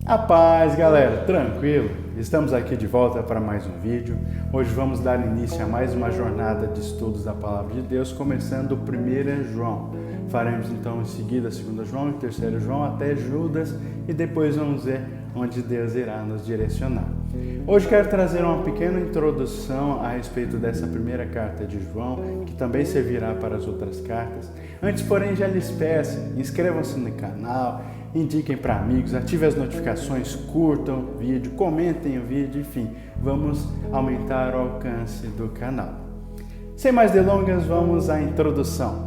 A paz, galera, tranquilo? Estamos aqui de volta para mais um vídeo. Hoje vamos dar início a mais uma jornada de estudos da Palavra de Deus, começando o 1 João. Faremos então em seguida 2 João e 3 João até Judas e depois vamos ver onde Deus irá nos direcionar. Hoje quero trazer uma pequena introdução a respeito dessa primeira carta de João, que também servirá para as outras cartas. Antes, porém, já lhes peço, inscrevam-se no canal, indiquem para amigos, ativem as notificações, curtam o vídeo, comentem o vídeo, enfim, vamos aumentar o alcance do canal. Sem mais delongas, vamos à introdução.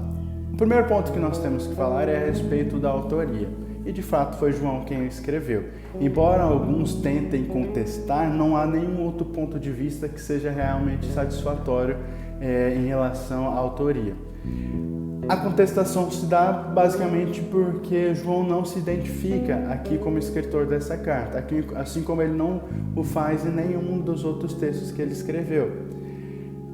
O primeiro ponto que nós temos que falar é a respeito da autoria. E de fato foi João quem escreveu. Embora alguns tentem contestar, não há nenhum outro ponto de vista que seja realmente satisfatório em relação à autoria. A contestação se dá basicamente porque João não se identifica aqui como escritor dessa carta, assim como ele não o faz em nenhum dos outros textos que ele escreveu.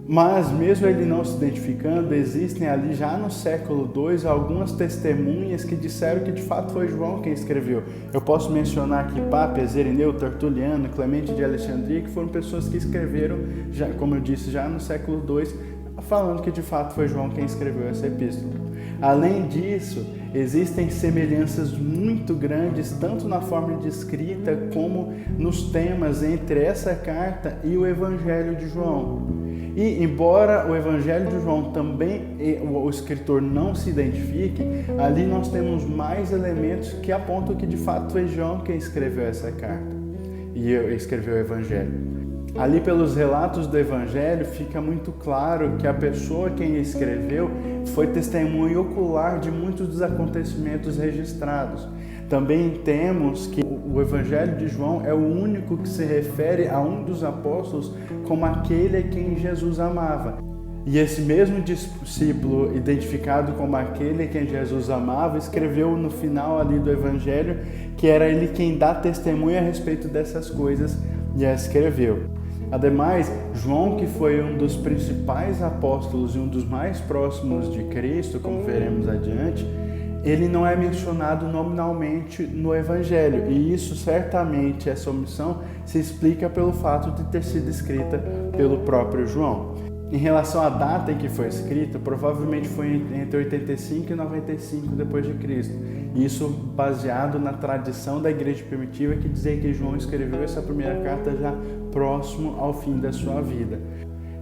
Mas mesmo ele não se identificando, existem ali já no século II algumas testemunhas que disseram que de fato foi João quem escreveu. Eu posso mencionar aqui Pápias, Irineu, Tertuliano, Clemente de Alexandria, que foram pessoas que escreveram, já, como eu disse, já no século II, falando que de fato foi João quem escreveu essa epístola. Além disso, existem semelhanças muito grandes, tanto na forma de escrita como nos temas entre essa carta e o Evangelho de João. E embora o Evangelho de João também o escritor não se identifique, ali nós temos mais elementos que apontam que de fato foi João quem escreveu essa carta e escreveu o Evangelho. Ali pelos relatos do Evangelho fica muito claro que a pessoa quem escreveu foi testemunha ocular de muitos dos acontecimentos registrados. Também temos que o Evangelho de João é o único que se refere a um dos apóstolos como aquele a quem Jesus amava. E esse mesmo discípulo, identificado como aquele a quem Jesus amava, escreveu no final ali do Evangelho que era ele quem dá testemunho a respeito dessas coisas e a escreveu. Ademais, João, que foi um dos principais apóstolos e um dos mais próximos de Cristo, como veremos adiante, ele não é mencionado nominalmente no Evangelho, e isso certamente, essa omissão, se explica pelo fato de ter sido escrita pelo próprio João. Em relação à data em que foi escrito, provavelmente foi entre 85 e 95 depois de Cristo. Isso baseado na tradição da igreja primitiva que dizia que João escreveu essa primeira carta já próximo ao fim da sua vida.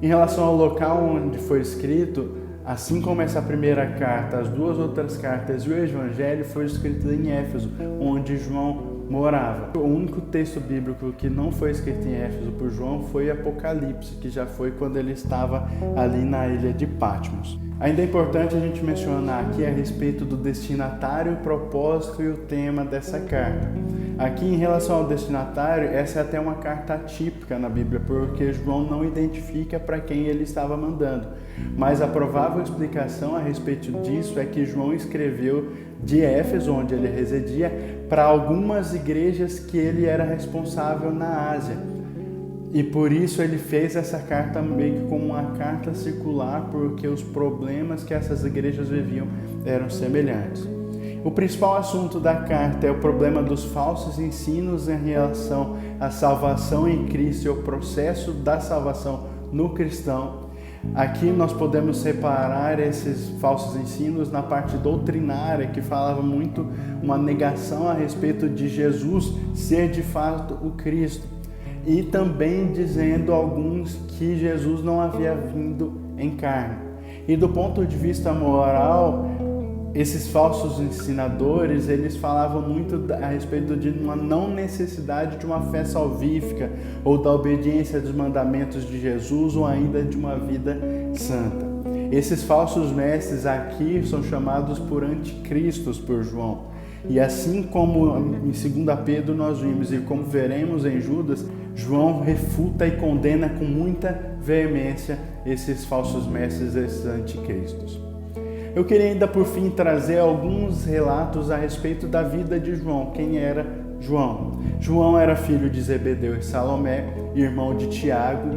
Em relação ao local onde foi escrito, assim como essa primeira carta, as duas outras cartas e o Evangelho foi escrito em Éfeso, onde João morava. O único texto bíblico que não foi escrito em Éfeso por João foi Apocalipse, que já foi quando ele estava ali na ilha de Patmos. Ainda é importante a gente mencionar aqui a respeito do destinatário, o propósito e o tema dessa carta. Aqui, em relação ao destinatário, essa é até uma carta atípica na Bíblia, porque João não identifica para quem ele estava mandando. Mas a provável explicação a respeito disso é que João escreveu de Éfeso, onde ele residia, para algumas igrejas que ele era responsável na Ásia. E por isso ele fez essa carta meio que como uma carta circular, porque os problemas que essas igrejas viviam eram semelhantes. O principal assunto da carta é o problema dos falsos ensinos em relação à salvação em Cristo e o processo da salvação no cristão. Aqui nós podemos separar esses falsos ensinos na parte doutrinária, que falava muito uma negação a respeito de Jesus ser de fato o Cristo. E também dizendo alguns que Jesus não havia vindo em carne. E do ponto de vista moral, esses falsos ensinadores, eles falavam muito a respeito de uma não necessidade de uma fé salvífica ou da obediência dos mandamentos de Jesus ou ainda de uma vida santa. Esses falsos mestres aqui são chamados por anticristos por João. E assim como em 2 Pedro nós vimos e como veremos em Judas, João refuta e condena com muita veemência esses falsos mestres, esses anticristos. Eu queria ainda por fim trazer alguns relatos a respeito da vida de João. Quem era João? João era filho de Zebedeu e Salomé, irmão de Tiago,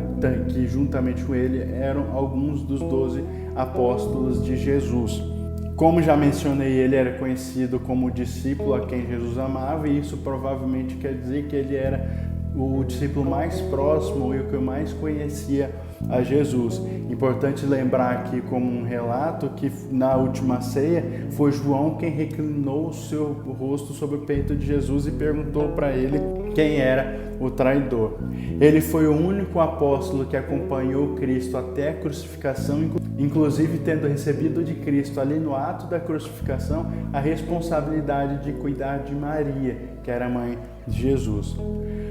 que juntamente com ele eram alguns dos 12 apóstolos de Jesus. Como já mencionei, ele era conhecido como o discípulo a quem Jesus amava, e isso provavelmente quer dizer que ele era o discípulo mais próximo e o que mais conhecia a Jesus. Importante lembrar aqui como um relato que na última ceia foi João quem reclinou o seu rosto sobre o peito de Jesus e perguntou para ele quem era o traidor. Ele foi o único apóstolo que acompanhou Cristo até a crucificação, inclusive tendo recebido de Cristo ali no ato da crucificação a responsabilidade de cuidar de Maria, que era a mãe de Jesus.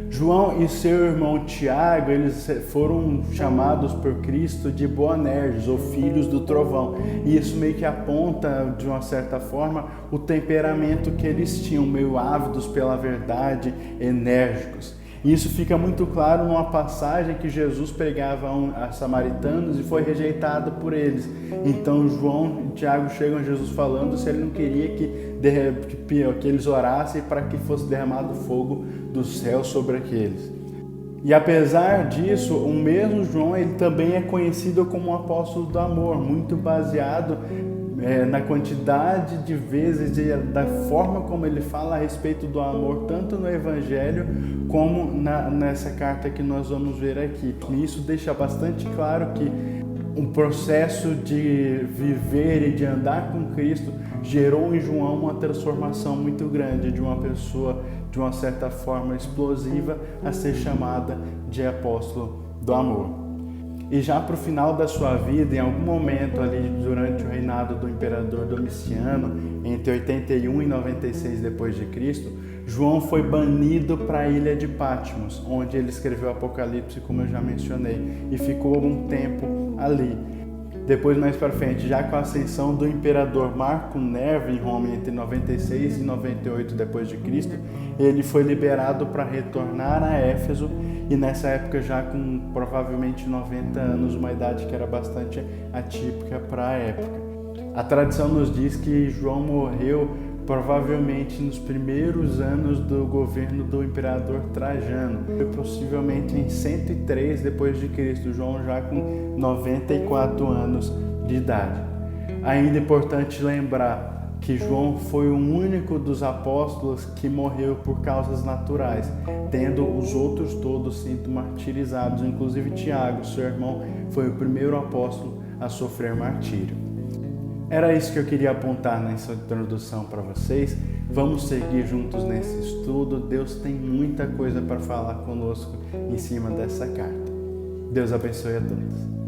João e seu irmão Tiago, eles foram chamados por Cristo de Boanerges, ou filhos do trovão. E isso meio que aponta, de uma certa forma, o temperamento que eles tinham, meio ávidos pela verdade, enérgicos. E isso fica muito claro numa passagem que Jesus pregava a samaritanos e foi rejeitado por eles. Então João e Tiago chegam a Jesus falando se ele não queria que eles orassem para que fosse derramado fogo do céu sobre aqueles. E apesar disso, o mesmo João ele também é conhecido como um apóstolo do amor, muito baseado na quantidade de vezes e da forma como ele fala a respeito do amor, tanto no Evangelho como nessa carta que nós vamos ver aqui. E isso deixa bastante claro que um processo de viver e de andar com Cristo gerou em João uma transformação muito grande de uma pessoa, de uma certa forma explosiva, a ser chamada de apóstolo do amor. E já para o final da sua vida, em algum momento ali durante o reinado do imperador Domiciano, entre 81 e 96 depois de Cristo, João foi banido para a ilha de Patmos, onde ele escreveu o Apocalipse, como eu já mencionei, e ficou um tempo ali. Depois, mais para frente, já com a ascensão do imperador Marco Nerva em Roma entre 96 e 98 depois de Cristo, ele foi liberado para retornar a Éfeso, e nessa época já com provavelmente 90 anos, uma idade que era bastante atípica para a época. A tradição nos diz que João morreu provavelmente nos primeiros anos do governo do imperador Trajano, possivelmente em 103 depois de Cristo, João já com 94 anos de idade. Ainda é importante lembrar que João foi o único dos apóstolos que morreu por causas naturais, tendo os outros todos sido martirizados, inclusive Tiago, seu irmão, foi o primeiro apóstolo a sofrer martírio. Era isso que eu queria apontar nessa introdução para vocês. Vamos seguir juntos nesse estudo. Deus tem muita coisa para falar conosco em cima dessa carta. Deus abençoe a todos.